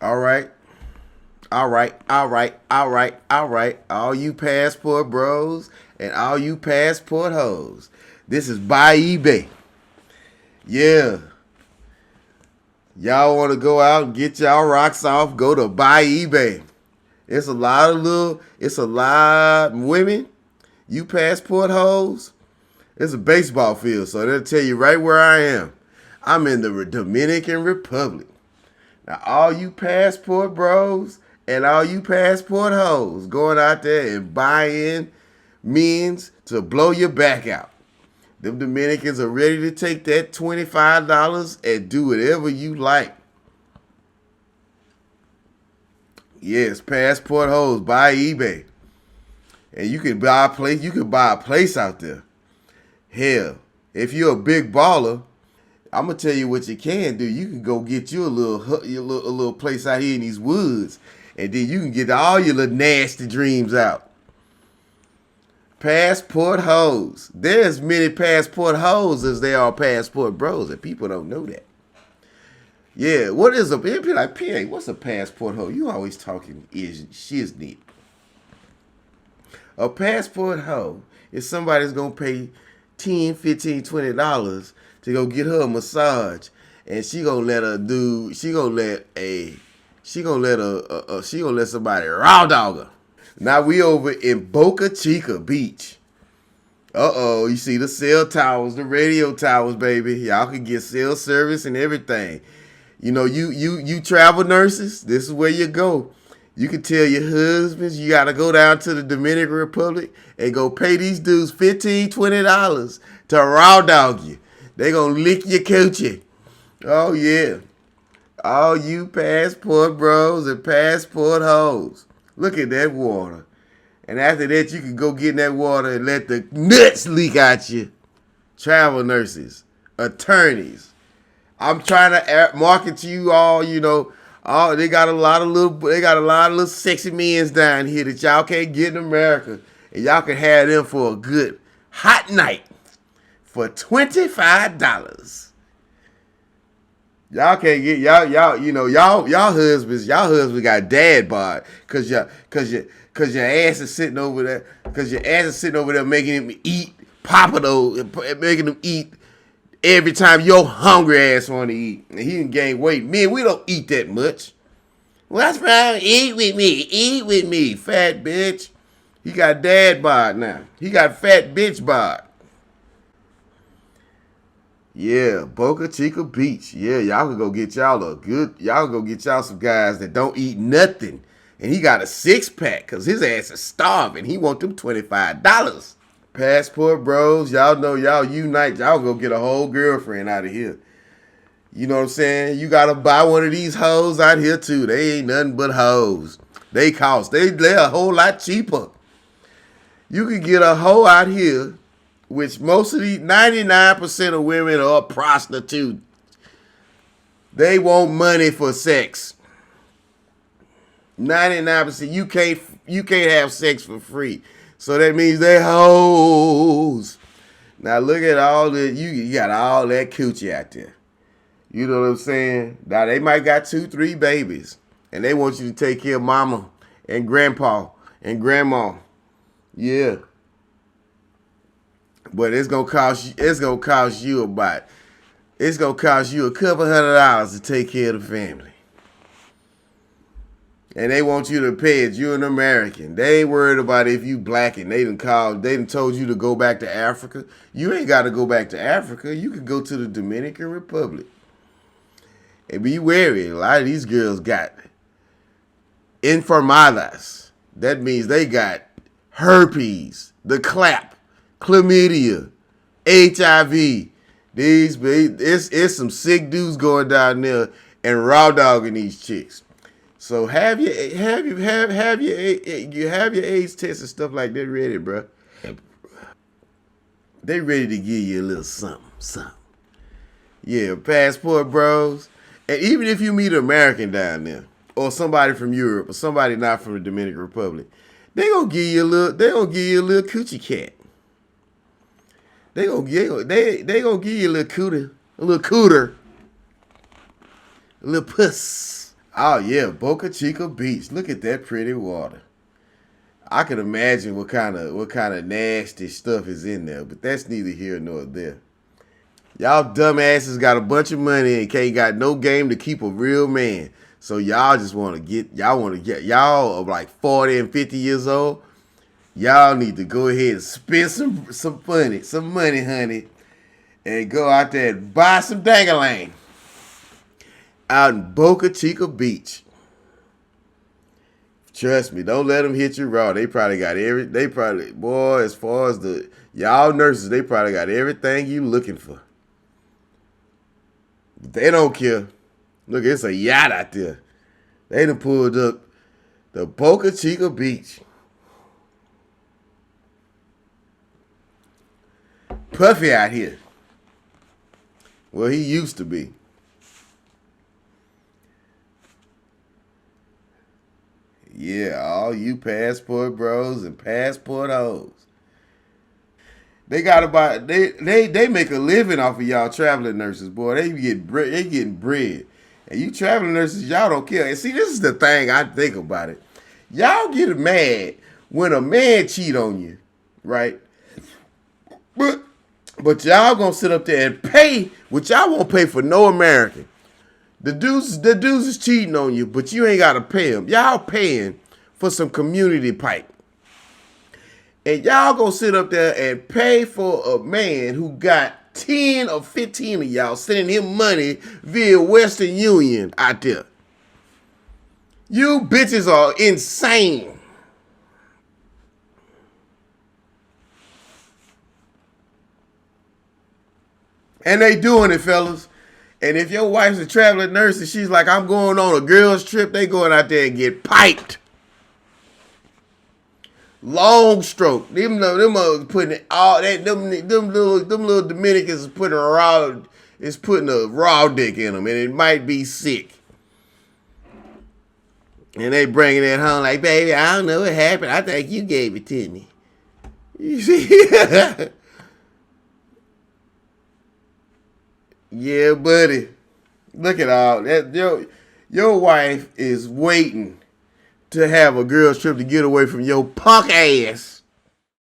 All right. All right. All right. All right. All right. All you passport bros and all you passport hoes. This is by eBay. Yeah. Y'all want to go out and get y'all rocks off, go to buy eBay. It's a lot of women, you passport hoes. It's a baseball field, so they'll tell you right where I am. I'm in the Dominican Republic. Now, all you passport bros and all you passport hoes going out there and buying means to blow your back out. Them Dominicans are ready to take that $25 and do whatever you like. Yes, passport hoes buy eBay. And you can buy a place, out there. Hell, if you're a big baller, I'm gonna tell you what you can do. You can go get you a little place out here in these woods, and then you can get all your little nasty dreams out. Passport hoes. There's many passport hoes as there are passport bros, and people don't know that. Yeah, what is a it'd be like, PA, what's a passport hoe? You always talking shiznit. A passport hoe is somebody that's gonna pay 10, 15, $20 to go get her a massage, and she gonna let somebody raw dog her. Now we over in Boca Chica Beach. You see the cell towers, the radio towers, baby. Y'all can get cell service and everything. You know, you travel nurses, this is where you go. You can tell your husbands you got to go down to the Dominican Republic and go pay these dudes $15, $20 to raw dog you. They going to lick your coochie. Oh, yeah. All you passport bros and passport hoes. Look at that water. And after that, you can go get in that water and let the nuts leak out you. Travel nurses, attorneys. I'm trying to market to you all, they got a lot of little sexy men's down here that y'all can't get in America. And y'all can have them for a good hot night for $25. Y'all can't get y'all husbands got dad bod cause your ass is sitting over there making him eat making him eat every time your hungry ass want to eat. And he done gain weight. Men, we don't eat that much. What's wrong? Eat with me, fat bitch. He got dad bod now. He got fat bitch bod. Yeah, Boca Chica Beach. Yeah, y'all can go get y'all some guys that don't eat nothing. And he got a 6-pack because his ass is starving. He want them $25. Passport bros, y'all know y'all unite. Y'all go get a whole girlfriend out of here. You know what I'm saying? You got to buy one of these hoes out here too. They ain't nothing but hoes. They're a whole lot cheaper. You can get a hoe out here, which most of these 99% of women are prostitutes. They want money for sex. 99%. You can't have sex for free. So that means they hoes. Now look at all the you got all that coochie out there. You know what I'm saying? Now they might got 2, 3 babies, and they want you to take care of mama and grandpa and grandma. Yeah. But it's gonna cost you a couple $100 to take care of the family. And they want you to pay it. You're an American. They ain't worried about if you black and they done told you to go back to Africa. You ain't got to go back to Africa. You could go to the Dominican Republic. And be wary. A lot of these girls got enfermadas. That means they got herpes, the clap, chlamydia, HIV. It's some sick dudes going down there and raw dogging these chicks. So have your AIDS test and stuff like that ready, bro. They ready to give you a little something. Yeah, passport bros. And even if you meet an American down there, or somebody from Europe, or somebody not from the Dominican Republic, they gonna give you a little coochie cat. They gonna give you a little cooter, a little puss. Oh yeah, Boca Chica Beach. Look at that pretty water. I can imagine what kind of nasty stuff is in there, but that's neither here nor there. Y'all dumbasses got a bunch of money and can't got no game to keep a real man. So y'all just want to get y'all are like 40 and 50 years old. Y'all need to go ahead and spend some money, honey, and go out there and buy some dangalang out in Boca Chica Beach. Trust me, don't let them hit you raw. They probably got boy, as far as the y'all nurses, they probably got everything you looking for. They don't care. Look, it's a yacht out there. They done pulled up the Boca Chica Beach. Puffy out here. Well, he used to be. Yeah, all you passport bros and passport hoes. They make a living off of y'all traveling nurses, boy. They getting bread. And you traveling nurses, y'all don't care. And see, this is the thing I think about it. Y'all get mad when a man cheat on you, right? But but y'all gonna sit up there and pay what y'all won't pay for no American. The dudes is cheating on you, but you ain't gotta pay them. Y'all paying for some community pipe. And y'all gonna sit up there and pay for a man who got 10 or 15 of y'all sending him money via Western Union out there. You bitches are insane. And they doing it, fellas. And if your wife's a traveling nurse and she's like, I'm going on a girl's trip, they going out there and get piped. Long stroke. Them putting all that. Them little Dominicans is putting a raw dick in them, and it might be sick. And they bringing it home like, baby, I don't know what happened. I think you gave it to me. You see? Yeah, buddy. Look at all that. Your wife is waiting to have a girl's trip to get away from your punk ass.